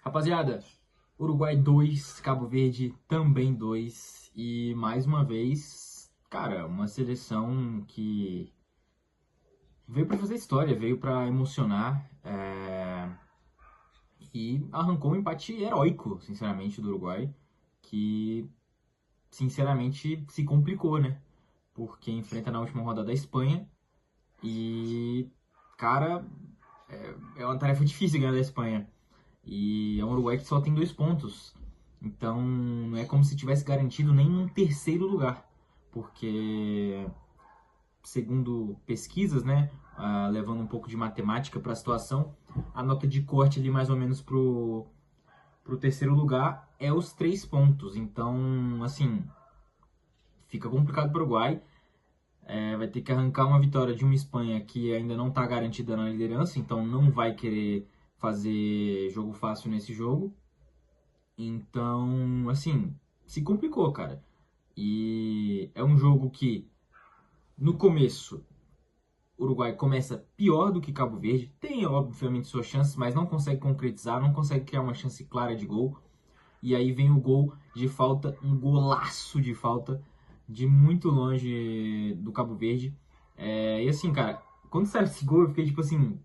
Rapaziada, Uruguai 2, Cabo Verde também 2. E mais uma vez, cara, uma seleção que veio pra fazer história, veio pra emocionar e arrancou um empate heróico, sinceramente, do Uruguai, que sinceramente se complicou, né? Porque enfrenta na última rodada a Espanha e, cara, é uma tarefa difícil ganhar da Espanha. E é um Uruguai que só tem 2 pontos. Então não é como se tivesse garantido nem um terceiro lugar. Porque, segundo pesquisas, né, levando um pouco de matemática para a situação, a nota de corte ali mais ou menos pro terceiro lugar é os 3 pontos. Então, assim, fica complicado para o Uruguai. Vai ter que arrancar uma vitória de uma Espanha que ainda não está garantida na liderança, então não vai querer fazer jogo fácil nesse jogo. Então, assim, se complicou, cara. E é um jogo que, no começo, o Uruguai começa pior do que Cabo Verde. Tem, obviamente, suas chances, mas não consegue concretizar, não consegue criar uma chance clara de gol. E aí vem o gol de falta, um golaço de falta, de muito longe do Cabo Verde. E assim, cara, quando saiu esse gol, eu fiquei tipo assim: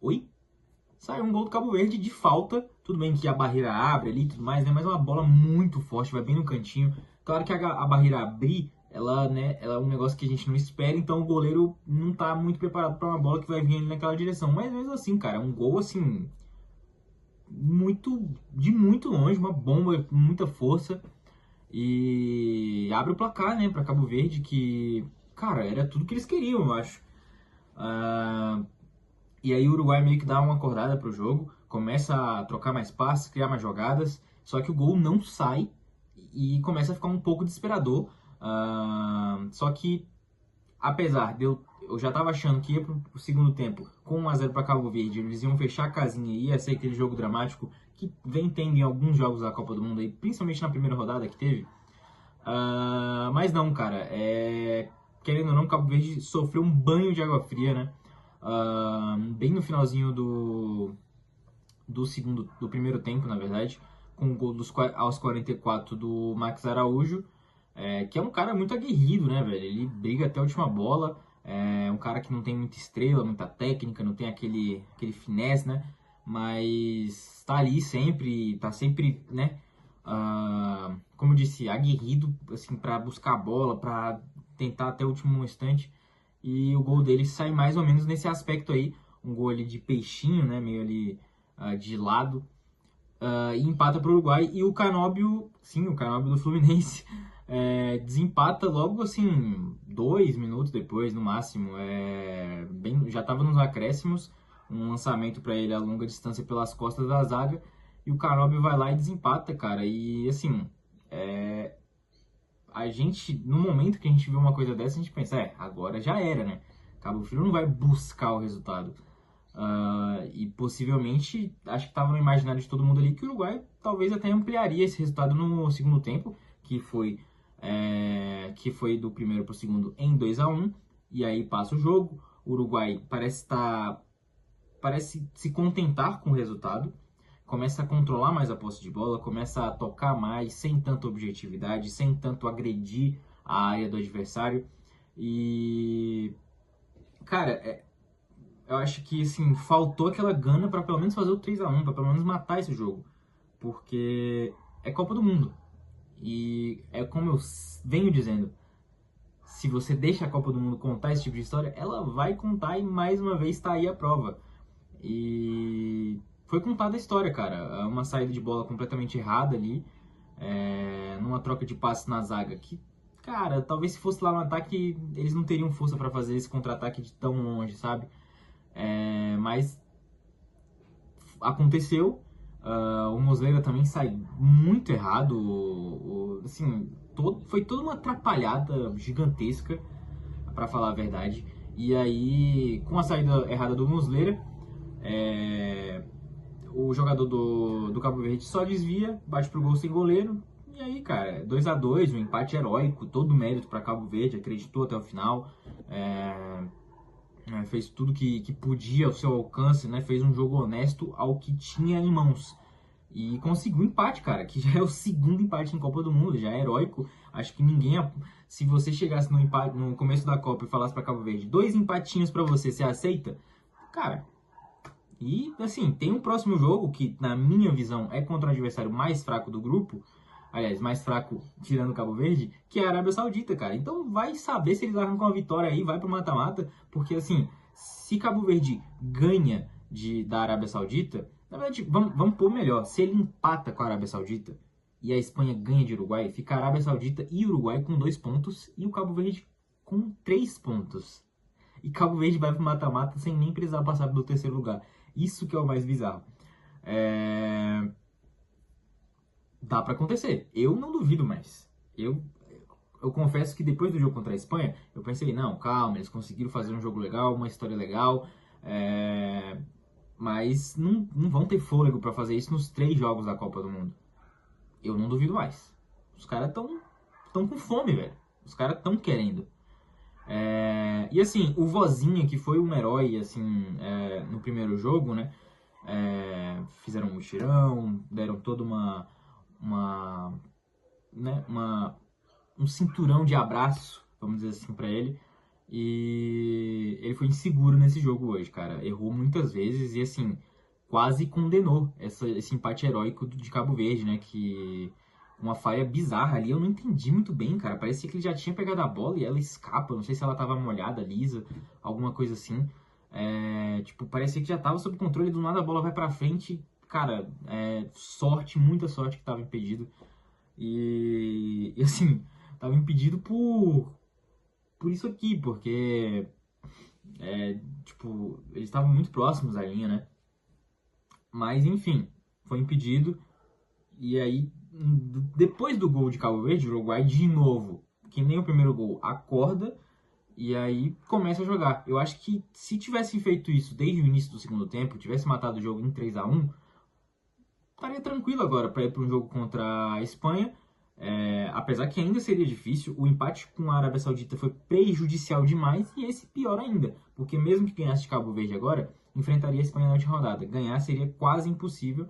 oi? Saiu um gol do Cabo Verde de falta. Tudo bem que a barreira abre ali e tudo mais, né? Mas é uma bola muito forte, vai bem no cantinho. Claro que a barreira abrir, ela, né, ela é um negócio que a gente não espera, então o goleiro não tá muito preparado para uma bola que vai vir ali naquela direção. Mas mesmo assim, cara, é um gol assim, de muito longe, uma bomba com muita força. E abre o placar, né, para Cabo Verde, que, cara, era tudo que eles queriam, eu acho. Ah, e aí o Uruguai meio que dá uma acordada pro jogo, começa a trocar mais passes, criar mais jogadas, só que o gol não sai e começa a ficar um pouco desesperador. Só que, apesar de eu já tava achando que ia pro segundo tempo com 1 a 0 para Cabo Verde, eles iam fechar a casinha e ia ser aquele jogo dramático que vem tendo em alguns jogos da Copa do Mundo aí, principalmente na primeira rodada que teve. Mas não, cara, querendo ou não, Cabo Verde sofreu um banho de água fria, né? Bem no finalzinho do primeiro tempo, na verdade, com o gol aos 44 do Max Araújo, que é um cara muito aguerrido, né, velho? Ele briga até a última bola, é um cara que não tem muita estrela, muita técnica, não tem aquele finesse, né? Mas tá ali sempre, tá sempre, né? Como eu disse, aguerrido, assim, para buscar a bola, para tentar até o último instante. E o gol dele sai mais ou menos nesse aspecto aí, um gol ali de peixinho, né, meio ali de lado, e empata para o Uruguai. E o Canóbio, sim, o Canóbio do Fluminense, desempata logo assim, 2 minutos depois, no máximo. Já estava nos acréscimos, um lançamento para ele a longa distância pelas costas da zaga, e o Canóbio vai lá e desempata, cara. E assim, a gente, no momento que a gente vê uma coisa dessa, a gente pensa, agora já era, né? Cabo Frio não vai buscar o resultado. E possivelmente, acho que estava no imaginário de todo mundo ali que o Uruguai talvez até ampliaria esse resultado no segundo tempo, que foi do primeiro para o segundo em 2 a 1. E aí passa o jogo. O Uruguai parece se contentar com o resultado, começa a controlar mais a posse de bola, começa a tocar mais, sem tanta objetividade, sem tanto agredir a área do adversário. E, cara, eu acho que assim, faltou aquela gana para pelo menos fazer o 3 a 1, para pelo menos matar esse jogo. Porque é Copa do Mundo. E é como eu venho dizendo, se você deixa a Copa do Mundo contar esse tipo de história, ela vai contar e mais uma vez está aí a prova. E foi contada a história, cara. Uma saída de bola completamente errada ali, numa troca de passes na zaga. Que, cara, talvez se fosse lá no ataque, eles não teriam força para fazer esse contra-ataque de tão longe, sabe? Mas aconteceu. O Muslera também sai muito errado. Assim, foi toda uma atrapalhada gigantesca, para falar a verdade. E aí, com a saída errada do Muslera, o jogador do Cabo Verde só desvia, bate pro gol sem goleiro. E aí, cara, 2 a 2, um empate heróico, todo mérito para Cabo Verde, acreditou até o final. Fez tudo que podia ao seu alcance, né? Fez um jogo honesto ao que tinha em mãos. e conseguiu empate, cara, que já é o segundo empate em Copa do Mundo, já é heróico. Acho que ninguém, se você chegasse no empate no começo da Copa e falasse para Cabo Verde, 2 empatinhos para você aceita? Cara, e assim, tem um próximo jogo que, na minha visão, é contra o adversário mais fraco do grupo, aliás, mais fraco tirando o Cabo Verde, que é a Arábia Saudita, cara. Então vai saber se eles arrancam a vitória aí, vai pro mata-mata, porque assim, se Cabo Verde ganha da Arábia Saudita, na verdade, vamos pôr melhor, se ele empata com a Arábia Saudita e a Espanha ganha de Uruguai, fica a Arábia Saudita e Uruguai com 2 pontos e o Cabo Verde com 3 pontos. E Cabo Verde vai pro mata-mata sem nem precisar passar pelo terceiro lugar. Isso que é o mais bizarro. Dá pra acontecer. Eu não duvido mais. Eu confesso que depois do jogo contra a Espanha, eu pensei, não, calma, eles conseguiram fazer um jogo legal, uma história legal, mas não vão ter fôlego pra fazer isso nos 3 jogos da Copa do Mundo. Eu não duvido mais. Os caras tão com fome, velho. Os caras tão querendo. E assim, o Vozinha, que foi um herói assim, no primeiro jogo, né? Fizeram um mutirão, deram toda né, um cinturão de abraço, vamos dizer assim, pra ele. E ele foi inseguro nesse jogo hoje, cara. Errou muitas vezes e assim, quase condenou esse empate heróico de Cabo Verde, né? Que uma falha bizarra ali, eu não entendi muito bem, cara. Parecia que ele já tinha pegado a bola e ela escapa. Não sei se ela tava molhada, lisa, alguma coisa assim. Tipo, parecia que já tava sob controle, do nada a bola vai pra frente. Cara, sorte, muita sorte que tava impedido. E assim, tava impedido por isso aqui, porque tipo, eles estavam muito próximos da linha, né? Mas enfim, foi impedido. E aí, depois do gol de Cabo Verde, o Uruguai de novo, que nem o primeiro gol, acorda e aí começa a jogar. Eu acho que se tivesse feito isso desde o início do segundo tempo, tivesse matado o jogo em 3-1, estaria tranquilo agora para ir para um jogo contra a Espanha. Apesar que ainda seria difícil, o empate com a Arábia Saudita foi prejudicial demais e esse pior ainda, porque mesmo que ganhasse de Cabo Verde agora, enfrentaria a Espanha na última rodada. Ganhar seria quase impossível.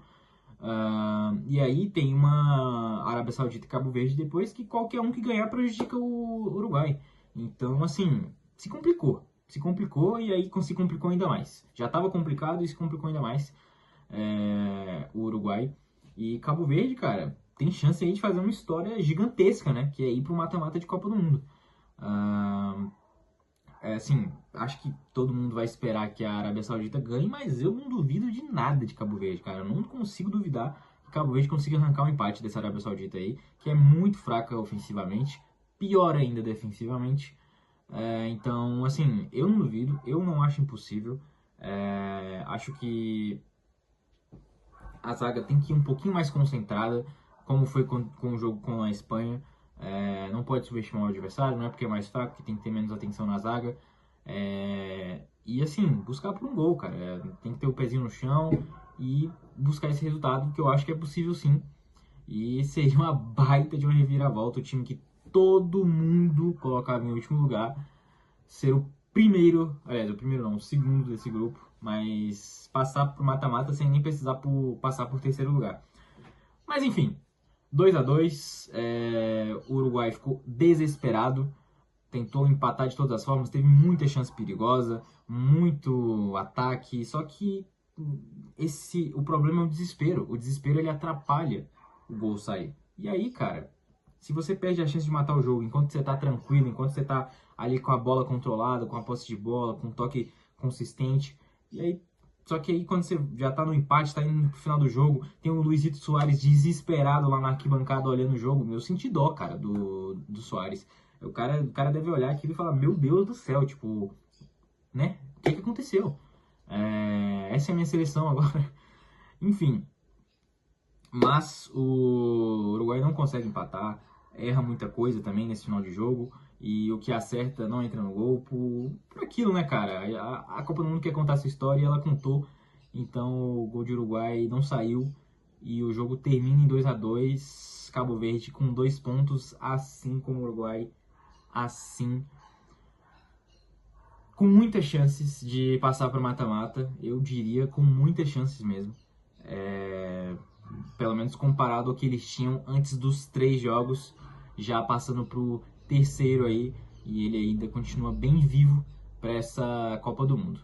E aí tem uma Arábia Saudita e Cabo Verde depois que qualquer um que ganhar prejudica o Uruguai. Então, assim, se complicou. Se complicou e aí se complicou ainda mais. Já estava complicado e se complicou ainda mais o Uruguai. E Cabo Verde, cara, tem chance aí de fazer uma história gigantesca, né? Que é ir pro mata-mata de Copa do Mundo. Assim, acho que todo mundo vai esperar que a Arábia Saudita ganhe, mas eu não duvido de nada de Cabo Verde, cara. Eu não consigo duvidar que Cabo Verde consiga arrancar um empate dessa Arábia Saudita aí, que é muito fraca ofensivamente, pior ainda defensivamente. Então, assim, eu não duvido, eu não acho impossível. Acho que a zaga tem que ir um pouquinho mais concentrada, como foi com o jogo com a Espanha. Não pode subestimar o adversário, não é porque é mais fraco que tem que ter menos atenção na zaga. E assim, buscar por um gol, cara. Tem que ter o pezinho no chão e buscar esse resultado, que eu acho que é possível sim. E seria uma baita de uma reviravolta, o time que todo mundo colocava em último lugar, ser o primeiro, aliás, o primeiro não, o segundo desse grupo, mas passar por mata-mata sem nem precisar passar por terceiro lugar. Mas enfim, 2-2, o Uruguai ficou desesperado, tentou empatar de todas as formas, teve muita chance perigosa, muito ataque, só que o problema é o desespero ele atrapalha o gol sair. E aí, cara, se você perde a chance de matar o jogo enquanto você tá tranquilo, enquanto você tá ali com a bola controlada, com a posse de bola, com um toque consistente, e aí só que aí quando você já tá no empate, tá indo pro final do jogo, tem o Luizito Soares desesperado lá na arquibancada olhando o jogo. Eu senti dó, cara, do Soares. O cara deve olhar aquilo e falar, meu Deus do céu, tipo, né? O que aconteceu? Essa é a minha seleção agora. Enfim. Mas o Uruguai não consegue empatar. Erra muita coisa também nesse final de jogo. E o que acerta não entra no gol por aquilo, né, cara? A Copa do Mundo quer contar essa história e ela contou. Então o gol de Uruguai não saiu. E o jogo termina em 2-2. Cabo Verde com 2 pontos, assim como o Uruguai. Assim, com muitas chances de passar para mata-mata, eu diria com muitas chances mesmo. pelo menos comparado ao que eles tinham antes dos 3 jogos, já passando pro terceiro aí, e ele ainda continua bem vivo para essa Copa do Mundo.